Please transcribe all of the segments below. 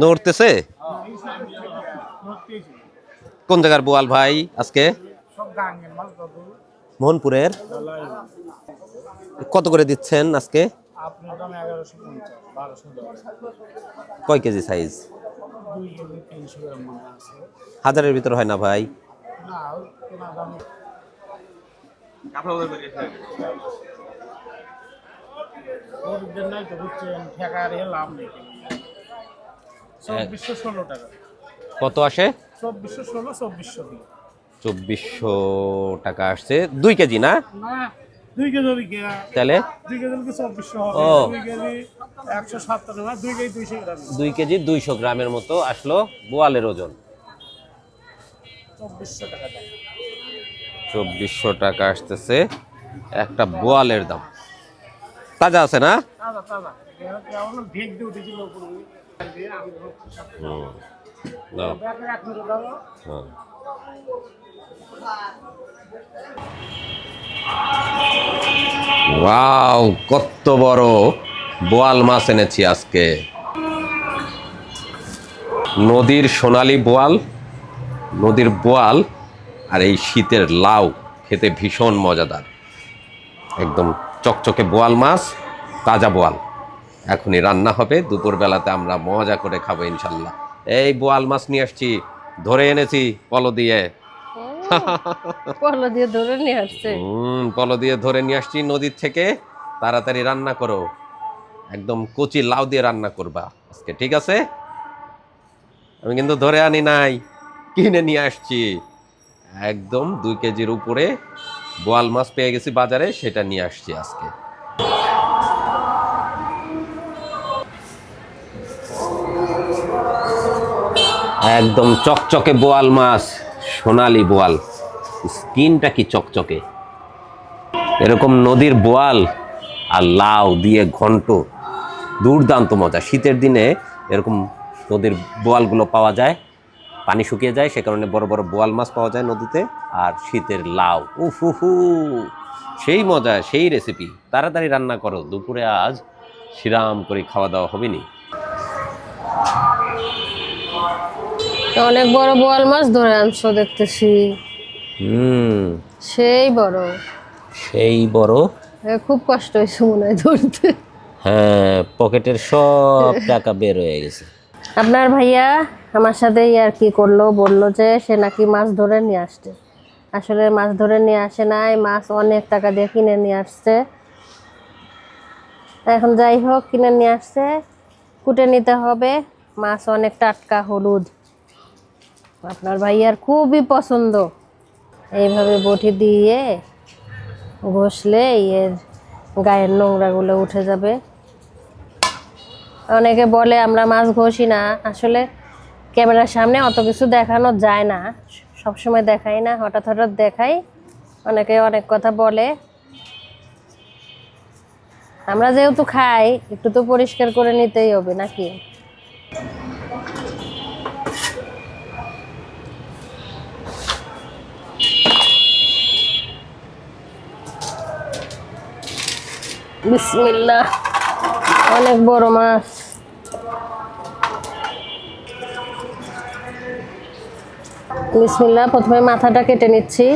নড়তেছে? কোন জায়গার বোয়াল ভাই আজকে? মোহনপুরের। কত করে দিচ্ছেন আজকে? কয় কেজি সাইজ? হাজারের ভিতর হয় না ভাই? কত আসে? 2400 টাকা আসছে। 2 কেজি না? তাহলে 2 কেজি 200 গ্রামের মতো আসলো বোয়ালের ওজন। 2400 টাকা আসতেছে একটা বোয়ালের দাম। তাজা আছে না? ওয়াও, কত বড় বোয়াল মাছ এনেছি আজকে। নদীর সোনালী বোয়াল, নদীর বোয়াল আর এই শীতের লাউ খেতে ভীষণ মজাদার। একদম চকচকে বোয়াল মাছ, তাজা বোয়াল। এখনই রান্না হবে, দুপুরবেলাতে আমরা মজা করে খাবো ইনশাল্লাহ। এই বোয়াল মাছ নিয়ে আসছি, ধরে এনেছি পলো দিয়ে। পলো দিয়ে ধরে নিয়ে আসছে? পলো দিয়ে ধরে নিয়ে আসছি নদীর থেকে। তাড়াতাড়ি রান্না করো, একদম কচি লাউ দিয়ে রান্না করবা আজকে, ঠিক আছে? আমি কিন্তু ধরে আনি নাই, কিনে নিয়ে আসছি। একদম 2 কেজির উপরে বোয়াল মাছ পেয়ে গেছি বাজারে, সেটা নিয়ে আসছি আজকে। একদম চকচকে বোয়াল মাছ, সোনালী বোয়াল, স্কিনটা কি চকচকে। এরকম নদীর বোয়াল আর লাউ দিয়ে ঘন্ট, দুর্দান্ত মজা। শীতের দিনে এরকম নদীর বোয়ালগুলো পাওয়া যায়, পানি শুকিয়ে যায়, সে কারণে বড় বড় বোয়াল মাছ পাওয়া যায় নদীতে। আর শীতের লাউ, উফুহু, সেই মজা, সেই রেসিপি। তাড়াতাড়ি রান্না করো, দুপুরে আজ শিরাম করে খাওয়া দাওয়া হবে নি। অনেক বড় বোয়াল মাছ ধরে আনছো দেখতেছি। সেই বড়, সেই বড়। খুব কষ্ট হয়েছে মনে হয় ধরতে। হ্যাঁ, পকেটের সব টাকা বের হয়ে গেছে। আপনার ভাইয়া আমার সাথে আর কি করলো, বললো যে সে নাকি মাছ ধরে নিয়ে আসছে। আসলে মাছ ধরে নিয়ে আসে নাই, মাছ অনেক টাকা দিয়ে কিনে নিয়ে আসছে। এখন যাই হোক, কিনে নিয়ে আসছে, কুটে নিতে হবে। মাছ অনেক টাটকা, হলুদ। আপনার ভাইয়ার খুবই পছন্দ। এইভাবে বটি দিয়ে ঘষলে এর গায়ের নোংরাগুলো উঠে যাবে। অনেকে বলে আমরা মাছ ঘষি না, আসলে ক্যামেরার সামনে অত কিছু দেখানো যায় না, সবসময় দেখাই না, হঠাৎ হঠাৎ দেখাই। অনেকে অনেক কথা বলে। আমরা যেহেতু খাই, একটু তো পরিষ্কার করে নিতেই হবে নাকি? বিসমিল্লাহ, অনেক বড় মাছ। বিসমিল্লাহ, প্রথমে মাথাটা কেটে নিচ্ছি।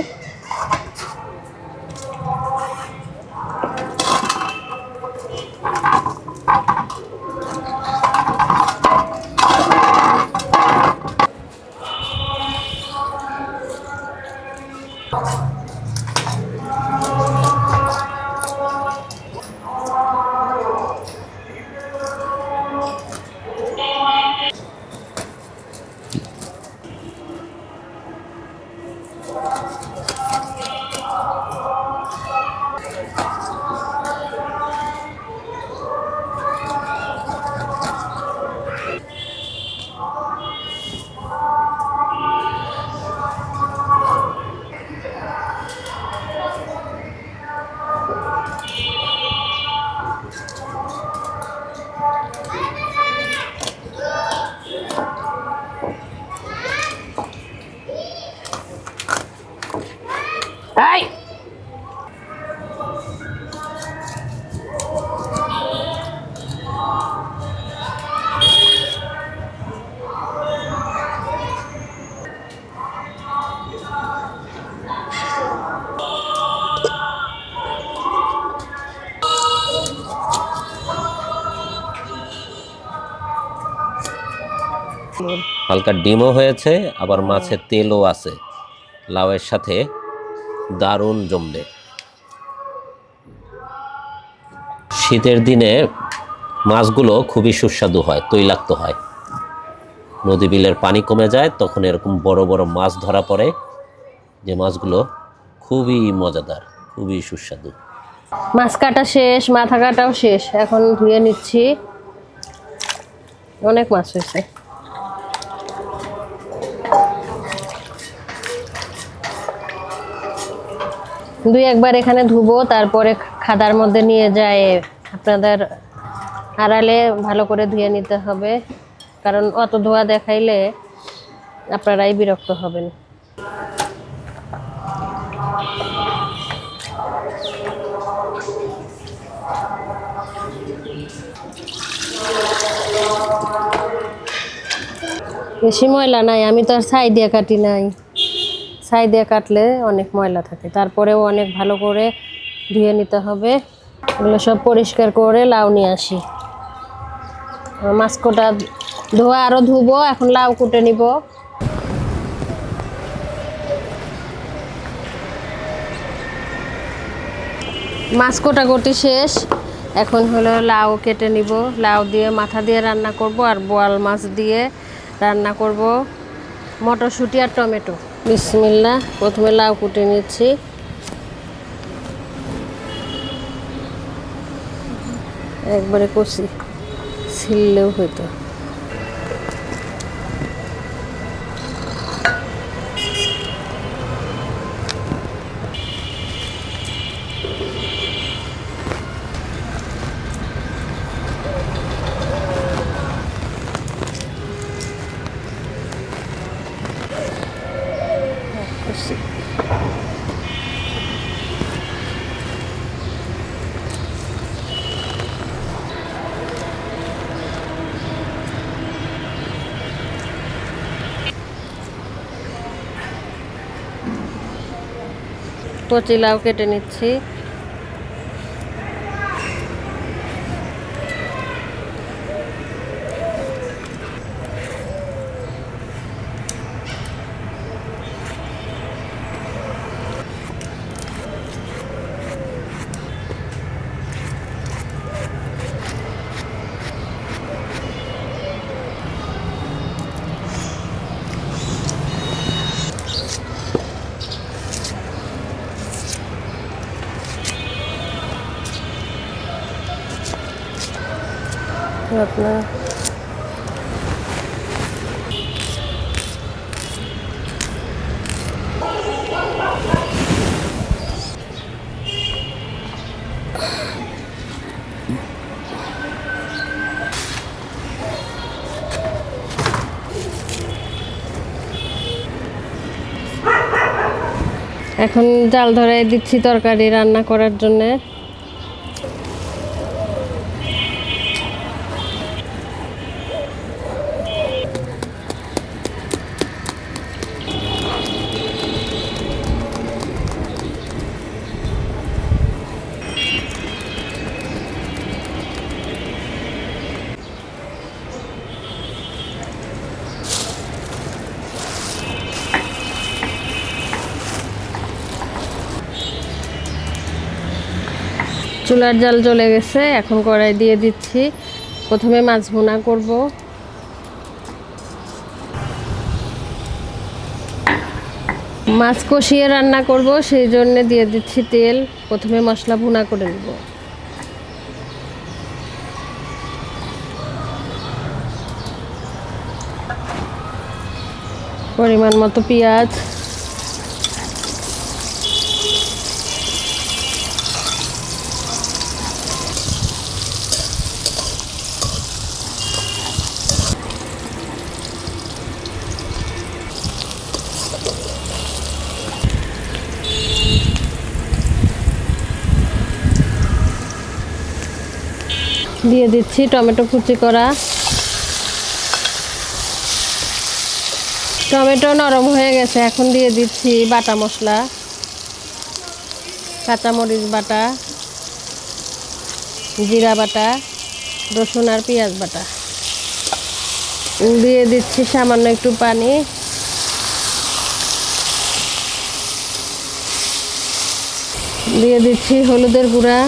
হালকা ডিমও হয়েছে, আবার মাছের তেলও আছে। লাউয়ের সাথে দারুণ জমবে। শীতের দিনে মাছগুলো খুবই সুস্বাদু হয়, তৈলাক্ত হয়। নদী বিলের পানি কমে যায়, তখন এরকম বড় বড় মাছ ধরা পড়ে, যে মাছগুলো খুবই মজাদার, খুবই সুস্বাদু। মাছ কাটা শেষ, মাথা কাটাও শেষ, এখন ধুয়ে নিচ্ছি। অনেক মাছ হয়েছে। দুই একবার এখানে ধুবো, তারপরে খাদার মধ্যে নিয়ে যায় আপনাদের আড়ালে ভালো করে ধুয়ে নিতে হবে, কারণ অত ধোয়া দেখাইলে আপনারাই বিরক্ত হবেন। বেশি ময়লা নাই, আমি তো আর ছাই দিয়ে কাটি নাই। ছাই দিয়ে কাটলে অনেক ময়লা থাকে, তারপরেও অনেক ভালো করে ধুয়ে নিতে হবে। এগুলো সব পরিষ্কার করে লাউ নিয়ে আসি। মাছ কোটা ধোয়া আরও ধুবো, এখন লাউ কুটে নিব। মাছ কোটাকুটি শেষ, এখন হলো লাউ কেটে নিব। লাউ দিয়ে মাথা দিয়ে রান্না করব, আর বোয়াল মাছ দিয়ে রান্না করব মটরশুঁটি আর টমেটো। বিসমিল্লাহ, প্রথমে লাউ কুটে নিচ্ছি। একবারে কষি, ছিললেও হইতো। কচি লাউ কেটে নিচ্ছি। আপনার এখন জাল ধরাই দিচ্ছি তরকারি রান্না করার জন্যে। চুলার জাল জ্বলে গেছে, এখন কড়াই দিয়ে দিচ্ছি। প্রথমে মাছ ভুনা করব। মাছ কষিয়ে রান্না করব, সেই জন্য দিয়ে দিচ্ছি তেল। প্রথমে মশলা ভুনা করে নেব। পরিমাণ মতো পেঁয়াজ, দিয়ে দিচ্ছি টমেটো কুচি করা। টমেটো নরম হয়ে গেছে, এখন দিয়ে দিচ্ছি বাটা মশলা, কাঁচামরিচ বাটা, জিরা বাটা, রসুন আর পেঁয়াজ বাটা। দিয়ে দিচ্ছি সামান্য একটু পানি। দিয়ে দিচ্ছি হলুদের গুঁড়া,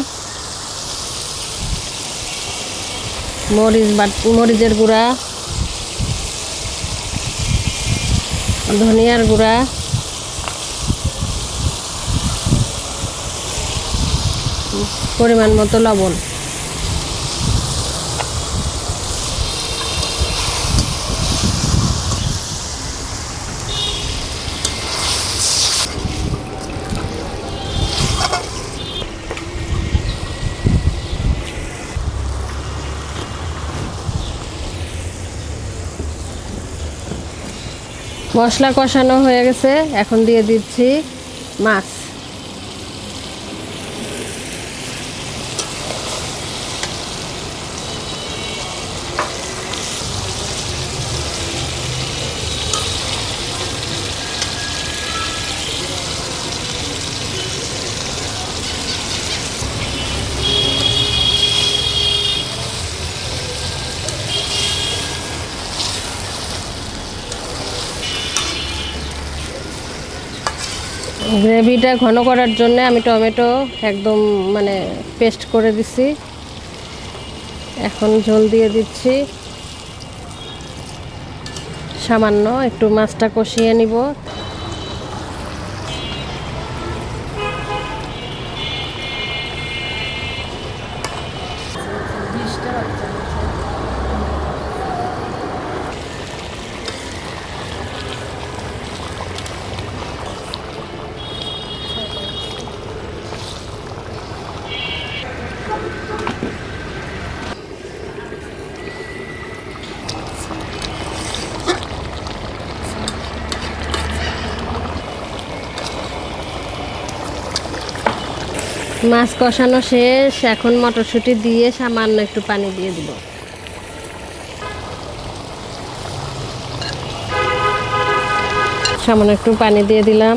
মরিচের গুঁড়া, ধনিয়ার গুঁড়া, পরিমাণ মতো লবণ। মশলা কষানো হয়ে গেছে, এখন দিয়ে দিচ্ছি মাছ। গ্রেভিটা ঘন করার জন্য আমি টমেটো একদম মানে পেস্ট করে দিছি। এখন ঝোল দিয়ে দিচ্ছি সামান্য একটু, মাছটা কষিয়ে নিব। মাছ কষানো শেষ, এখন মটরশুঁটি দিয়ে সামান্য একটু পানি দিয়ে দিব। সামান্য একটু পানি দিয়ে দিলাম।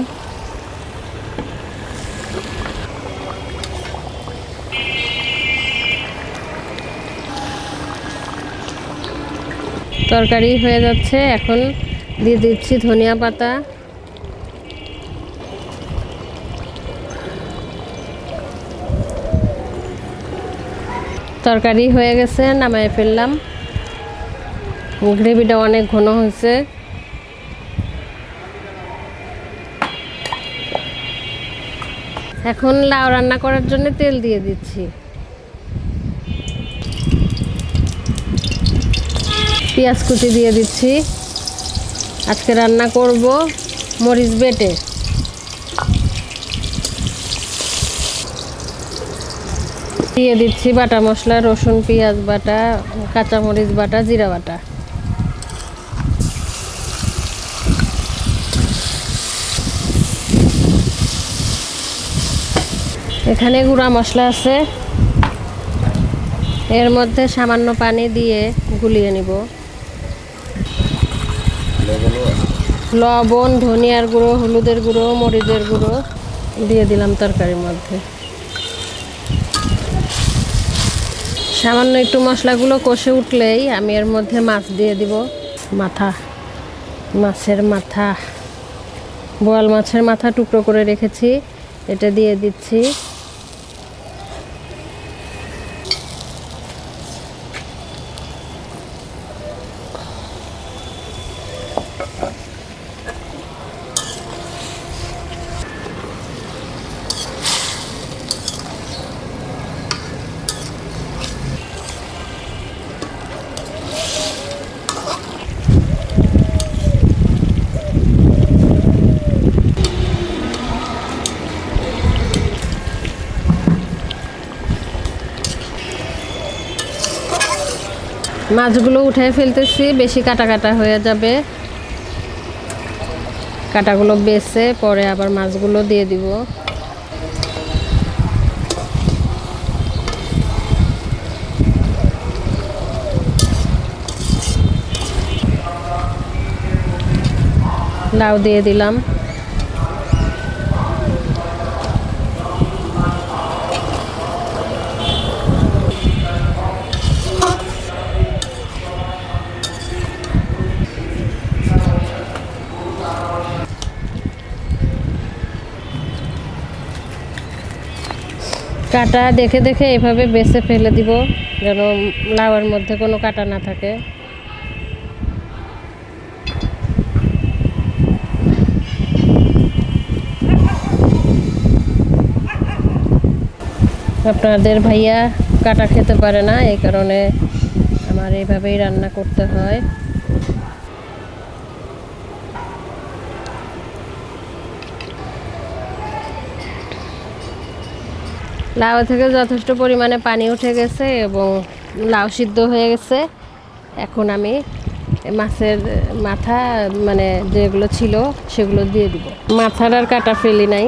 তরকারি হয়ে যাচ্ছে, এখন দিয়ে দিচ্ছি ধনিয়া পাতা। তরকারি হয়ে গেছে, নামায় ফেললাম। গ্রেভিটা অনেক ঘন হয়েছে। এখন লাউ রান্না করার জন্য তেল দিয়ে দিচ্ছি। পেঁয়াজ কুচি দিয়ে দিচ্ছি। আজকে রান্না করব মরিচ বেটে। দিয়ে দিচ্ছি বাটা মশলা, রসুন, পেঁয়াজ বাটা, কাঁচামরিচ বাটা, জিরা বাটা। এখানে গুঁড়া মশলা আছে, এর মধ্যে সামান্য পানি দিয়ে গুলিয়ে নিব। লবণ, ধনিয়ার গুঁড়ো, হলুদের গুঁড়ো, মরিচের গুঁড়ো দিয়ে দিলাম তরকারির মধ্যে। সামান্য একটু মশলাগুলো কষে উঠলেই আমি এর মধ্যে মাছ দিয়ে দিব। মাছের মাথা, বোয়াল মাছের মাথা টুকরো করে রেখেছি, এটা দিয়ে দিচ্ছি। মাছগুলো উঠে ফেলতেছি, বেশি কাটা কাটা হয়ে যাবে। কাটাগুলো বেছে পরে আবার মাছগুলো দিয়ে দিব। লাউ দিয়ে দিলাম। কাটা দেখে দেখে এভাবে বেছে ফেলে দিব, যেন লাউয়ের মধ্যে কোনো কাটা না থাকে। আপনাদের ভাইয়া কাটা খেতে পারে না, এই কারণে আমার এইভাবেই রান্না করতে হয়। লাউ থেকে যথেষ্ট পরিমাণে পানি উঠে গেছে এবং লাউ সিদ্ধ হয়ে গেছে। এখন আমি মাছের মাথা মানে যেগুলো ছিল সেগুলো দিয়ে দিব। মাথার আর কাটা ফেলি নাই।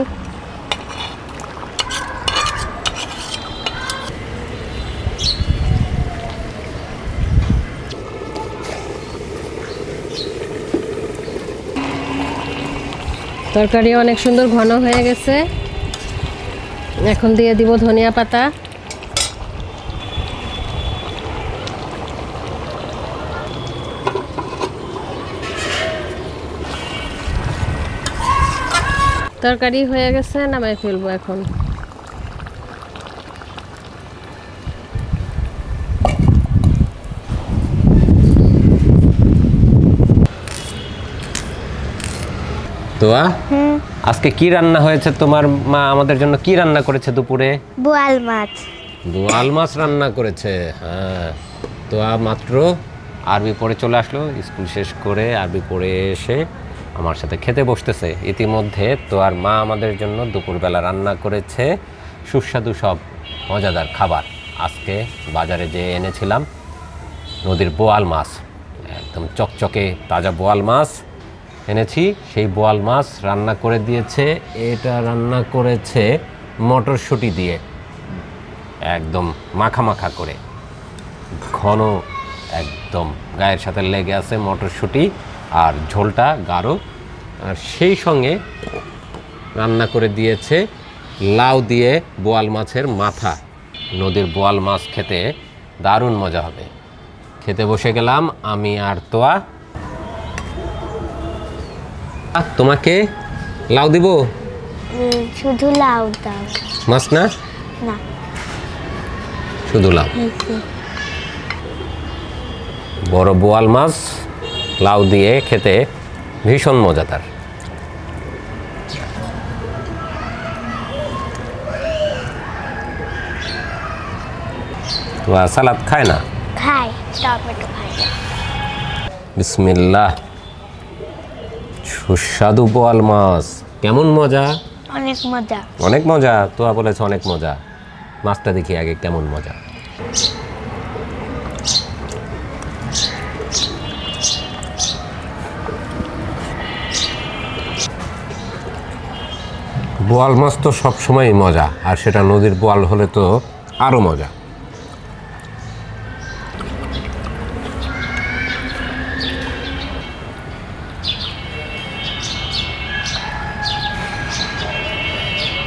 তরকারি অনেক সুন্দর ঘন হয়ে গেছে। এখন দিয়ে দিব ধনিয়া পাতা। তরকারি হয়ে গেছে, নামাই ফেলবো এখন। তোয়া, আজকে কি রান্না হয়েছে? তোমার মা আমাদের জন্য কি রান্না করেছে দুপুরে? বোয়াল মাছ। বোয়াল মাছ রান্না করেছে। হ্যাঁ, তোয়া মাত্র আরবি পড়ে চলে আসলো, স্কুল শেষ করে আরবি পড়ে এসে আমার সাথে খেতে বসতেছে। ইতিমধ্যে তোয়ার মা আমাদের জন্য দুপুরবেলা রান্না করেছে সুস্বাদু সব মজাদার খাবার। আজকে বাজারে যেয়ে এনেছিলাম নদীর বোয়াল মাছ, একদম চকচকে তাজা বোয়াল মাছ এনেছি। সেই বোয়াল মাছ রান্না করে দিয়েছে। এটা রান্না করেছে মটরশুঁটি দিয়ে, একদম মাখা মাখা করে, ঘন, একদম গায়ের সাথে লেগে আছে মটরশুঁটি, আর ঝোলটা গাঢ়। আর সেই সঙ্গে রান্না করে দিয়েছে লাউ দিয়ে বোয়াল মাছের মাথা। নদীর বোয়াল মাছ খেতে দারুণ মজা হবে। খেতে বসে গেলাম আমি আর তোয়া। তোমাকে লাউ দিব? শুধু লাউ দাও। মাছ না? না, শুধু লাউ। বড় বোয়াল মাছ লাউ দিয়ে খেতে ভীষণ মজাদার। সালাদ খায় না? খাই, টমেটো খাই। বিসমিল্লাহ। সুস্বাদু বোয়াল মাছ, কেমন মজা? অনেক মজা। অনেক মজা। তোয়া বলেছে অনেক মজা। মাছটা দেখি আগে কেমন মজা। বোয়াল মাছ তো সবসময়ই মজা, আর সেটা নদীর বোয়াল হলে তো আরও মজা।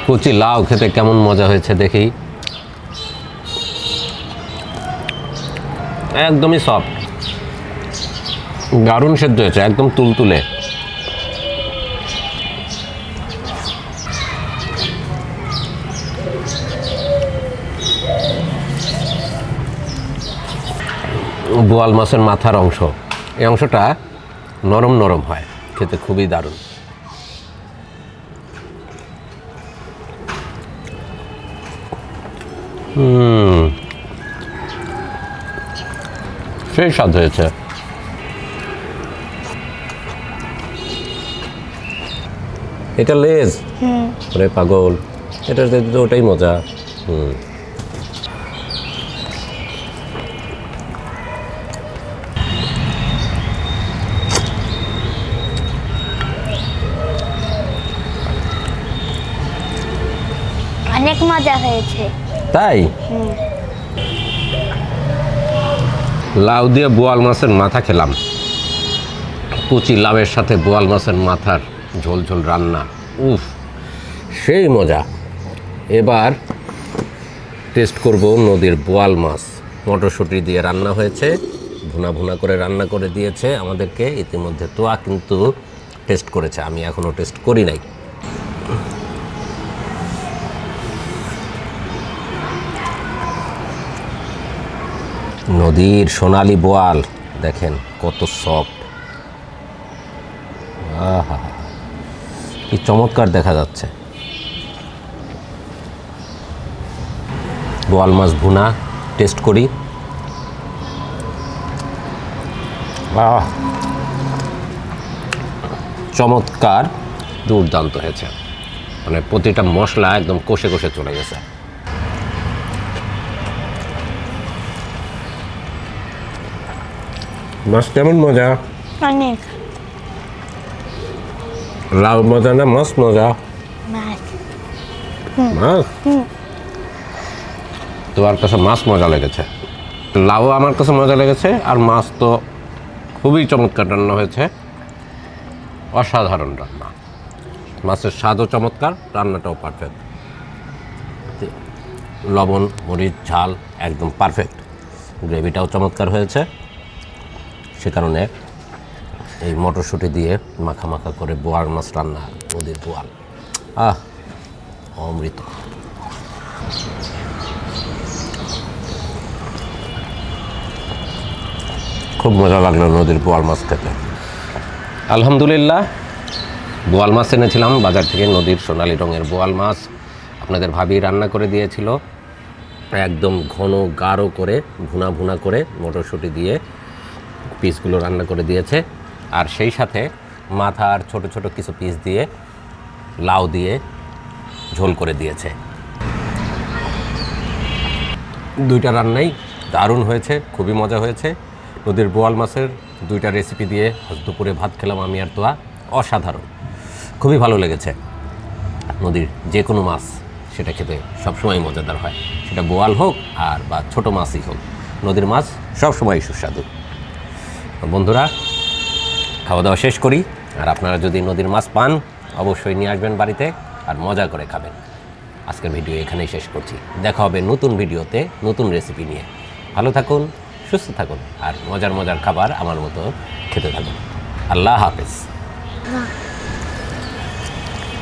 কচি লাউ খেতে কেমন মজা হয়েছে দেখি। একদমই সফট, দারুণ সেদ্ধ হয়েছে, একদম তুলতুলে। বোয়াল মাছের মাথার অংশ, এই অংশটা নরম নরম হয়, খেতে খুবই দারুণ। সেই স্বাদ হয়েছে। এটা লেজ, ওরে পাগল, এটা তো ওটাই মজা। অনেক মজা হয়েছে। তাই? লাউ দিয়ে বোয়াল মাছের মাথা খেলাম। কুচি লাউয়ের সাথে বোয়াল মাছের মাথার ঝোল ঝোল রান্না, উফ, সেই মজা। এবার টেস্ট করব নদীর বোয়াল মাছ। মটরশুঁটি দিয়ে রান্না হয়েছে, ভুনা ভুনা করে রান্না করে দিয়েছে আমাদেরকে। ইতিমধ্যে তোয়া কিন্তু টেস্ট করেছে, আমি এখনও টেস্ট করি নাই। নদীর সোনালী বোয়াল দেখেন কত সফট, আহা কি চমৎকার দেখা যাচ্ছে। বোয়াল মাছ ভুনা টেস্ট করি। চমৎকার, দুর্দান্ত হয়েছে, মানে প্রতিটা মশলা একদম কষে কষে চলে গেছে। মাছ কেমন মজা? অনেক লাউ মজা না মাছ মজা? মাছ। মাছ তোমার কাছে মাছ মজা লেগেছে, লাউ আমার কাছে মজা লেগেছে, আর মাছ তো খুবই চমৎকার রান্না হয়েছে, অসাধারণ রান্না। মাছের স্বাদও চমৎকার, রান্নাটাও পারফেক্ট, লবণ মরিচ ঝাল একদম পারফেক্ট, গ্রেভিটাও চমৎকার হয়েছে। সে কারণে এই মটরশুঁটি দিয়ে মাখা মাখা করে বোয়াল মাছ রান্না, নদীর বোয়াল, অমৃত। খুব মজা লাগলো নদীর বোয়াল মাছ খেতে। আলহামদুলিল্লাহ, বোয়াল মাছ এনেছিলাম বাজার থেকে, নদীর সোনালি রঙের বোয়াল মাছ আপনাদের ভাবি রান্না করে দিয়েছিল, একদম ঘন গাঢ় করে ভুনা ভুনা করে মটরশুঁটি দিয়ে পিসগুলো রান্না করে দিয়েছে, আর সেই সাথে মাথার ছোট ছোট কিছু পিস দিয়ে লাউ দিয়ে ঝোল করে দিয়েছে। দুইটা রান্নাই দারুণ হয়েছে, খুবই মজা হয়েছে। নদীর বোয়াল মাছের দুইটা রেসিপি দিয়ে দুপুরে ভাত খেলাম আমি আর তোয়া, অসাধারণ, খুবই ভালো লেগেছে। নদীর যে কোনো মাছ সেটা খেতে সবসময় মজাদার হয়, সেটা বোয়াল হোক আর বা ছোটো মাছই হোক, নদীর মাছ সবসময় সুস্বাদু। বন্ধুরা, খাওয়া দাওয়া শেষ করি, আর আপনারা যদি নদীর মাছ পান অবশ্যই নিয়ে আসবেন বাড়িতে আর মজা করে খাবেন। আজকের ভিডিও এখানেই শেষ করছি, দেখা হবে নতুন ভিডিওতে নতুন রেসিপি নিয়ে। ভালো থাকুন, সুস্থ থাকুন, আর মজার মজার খাবার আমার মতো খেতে থাকুন। আল্লাহ হাফেজ।